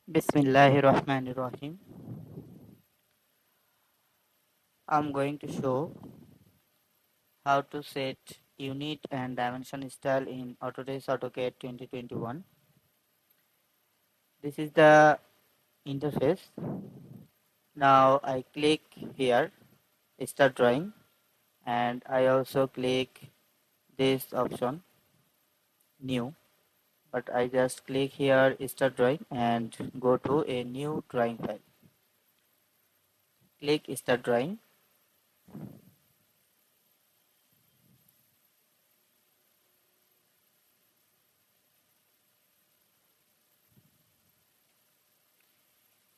Bismillahirrahmanirrahim. I'm going to show how to set unit and dimension style in Autodesk AutoCAD 2021. This is the interface. Now I click here, start drawing, and I also click this option, new. But I just click here, start drawing, and go to a new drawing file. Click start drawing.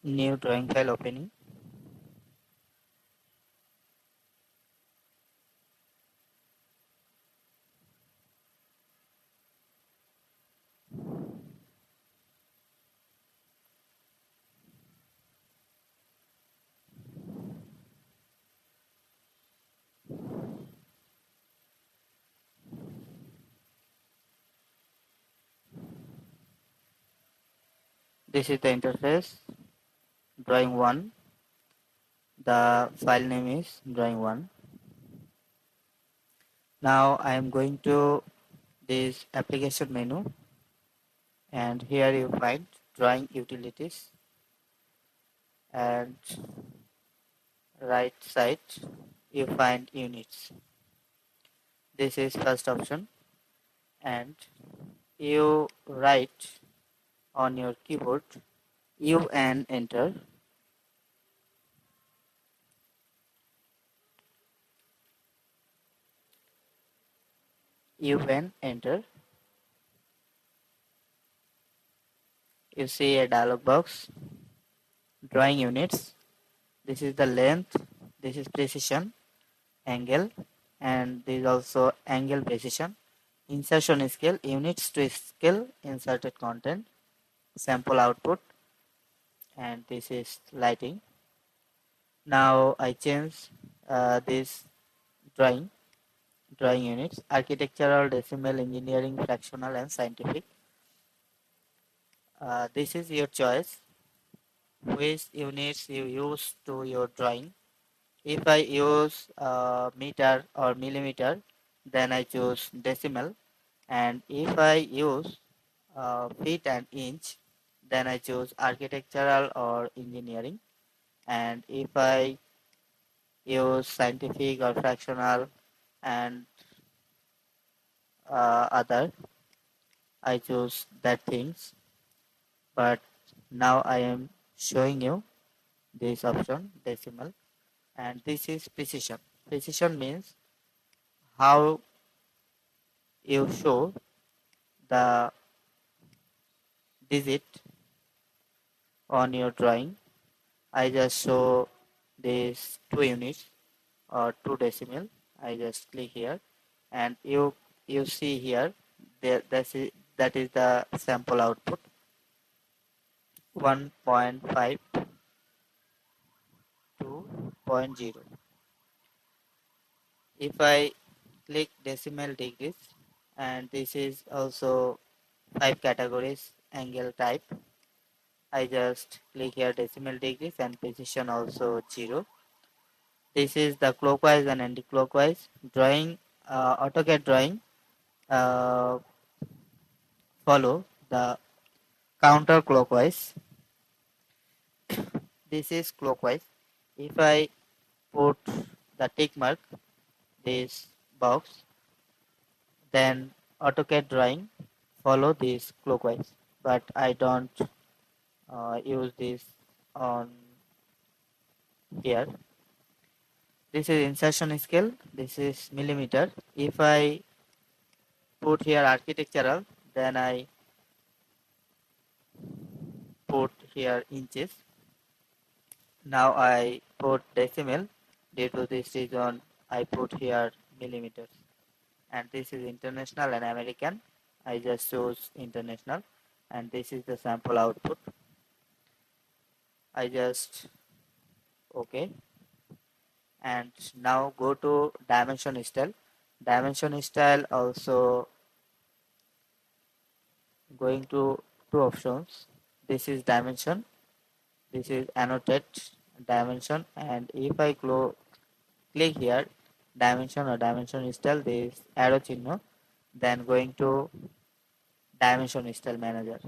New drawing file opening. This is the interface. Drawing 1. The file name is drawing 1. Now I am going to this application menu, and here you find drawing utilities, and right side you find units. This is first option, and you write on your keyboard U and enter. U and enter. You see a dialog box. Drawing units. This is the length. This is precision, angle, and this is also angle precision. Insertion scale, units to scale, inserted content, sample output, and this is lighting. Now I change this drawing units: architectural, decimal, engineering, fractional, and scientific. This is your choice, which units you use to your drawing. If I use meter or millimeter, then I choose decimal, and if I use feet and inch, then I choose architectural or engineering, and if I use scientific or fractional and other, I choose that things. But now I am showing you this option, decimal, and this is precision. Precision means how you show the digit on your drawing. I just show these 2 units or 2 decimal. I just click here, and you see here that is the sample output 1.5 to 0.0. If I click decimal degrees, and this is also 5 categories angle type, I just click here decimal degrees, and precision also 0. This is the clockwise and anti-clockwise drawing. AutoCAD drawing uh, follow the counterclockwise. This is clockwise. If I put the tick mark, this box, then AutoCAD drawing follow this clockwise. But I don't use this on here. This is insertion scale. This is millimeter. If I put here architectural, then I put here inches. Now I put decimal. Due to this reason, I put here millimeters. And this is international and American. I just choose international, and this is the sample output. I just okay, and now go to dimension style. Dimension style also going to 2 options. this is dimension, this is annotate dimension, and if I click here dimension or dimension style, this arrow chino, then going to dimension style manager.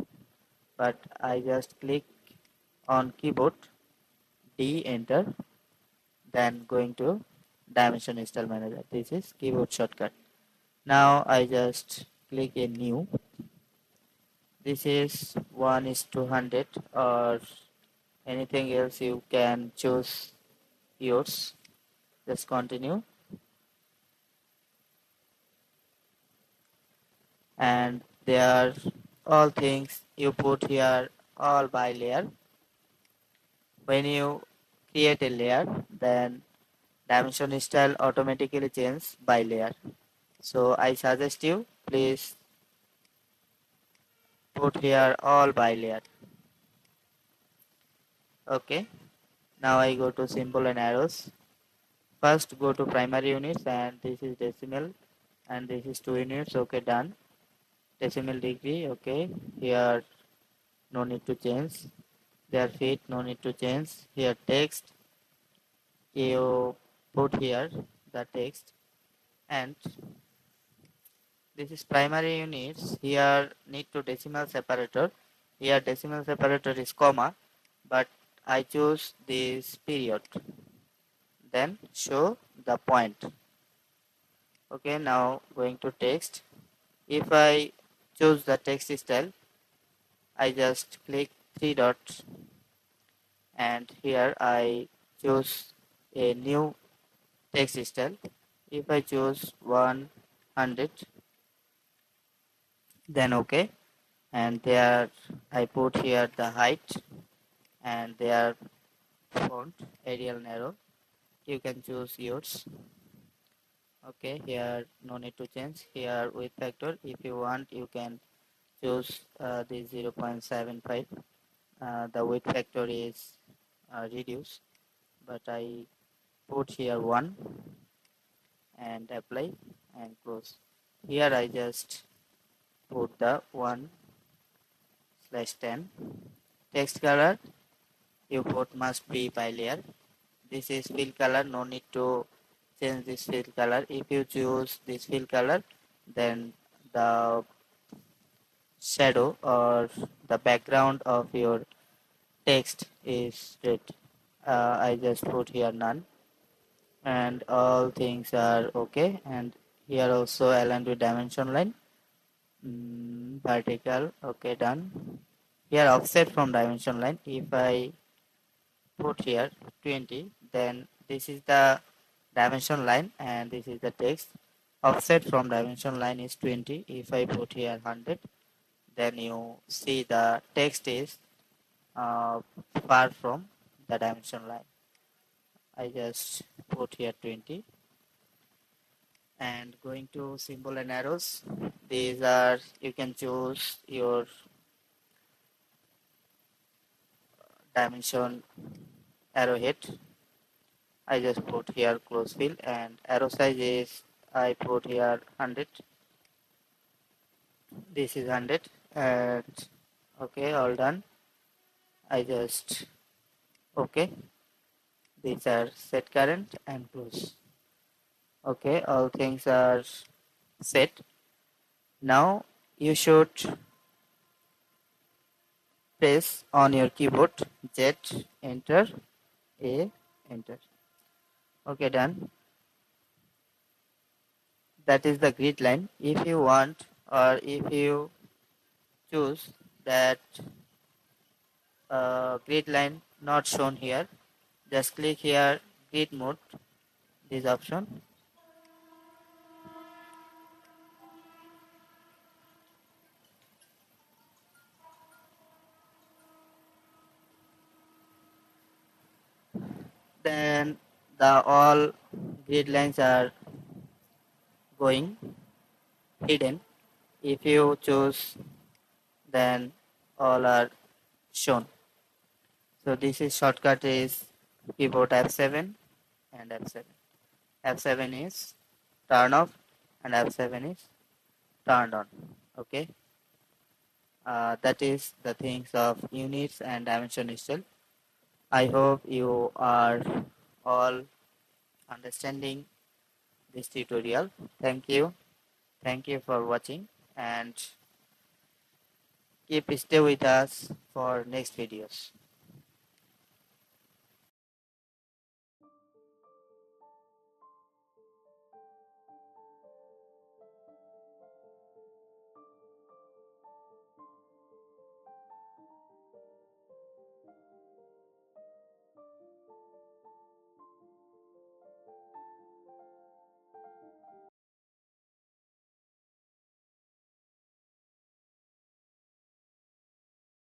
But I just click on keyboard D enter, then going to dimension style manager. This is keyboard shortcut. Now I just click a new. This is 1:200 or anything else you can choose yours. Just continue, and there are all things you put here all by layer. When you create a layer, then dimension style automatically changes by layer. So I suggest you please put here all by layer. Okay, now I go to symbol and arrows. First go to primary units, and this is decimal, and this is 2 units. Okay, done. Decimal degree, okay, here no need to change. Their feet, no need to change. Here text, you put here the text, and this is primary units. Here need to decimal separator. Here decimal separator is comma, but I choose this period. Then show the point. Okay, now going to text. If I choose the text style, I just click three dots, and here I choose a new text style. If I choose 100, then okay, and there I put here the height and their font Arial narrow. You can choose yours. Okay, here no need to change. Here width factor, if you want you can choose the 0.75. The width factor is reduced, but I put here 1 and apply and close. Here I just put the 1/10. Text color you put must be by layer. This is fill color, no need to change this fill color. If you choose this fill color, then the shadow or the background of your text is red. I just put here none, and all things are okay. And here also aligned with dimension line. Vertical, okay, done. Here offset from dimension line, if I put here 20, then this is the dimension line and this is the text. Offset from dimension line is 20. If I put here 100, then you see the text is uh, far from the dimension line. I just put here 20, and going to symbol and arrows. These are, you can choose your dimension arrowhead. I just put here close fill, and arrow size is I put here 100. This is 100, and okay, all done. I just okay. These are set current and close. Okay, all things are set. Now you should press on your keyboard Z, enter, A, enter. Okay, done. That is the grid line. If you want, or if you choose that grid line not shown here, just click here grid mode, this option. Then the all grid lines are going hidden. If you choose, then all are shown. So this is shortcut is keyboard F7 and F7. F7 is turn off and F7 is turned on. Okay. That is the things of units and dimension itself. I hope you are all understanding this tutorial. Thank you. Thank you for watching and keep stay with us for next videos.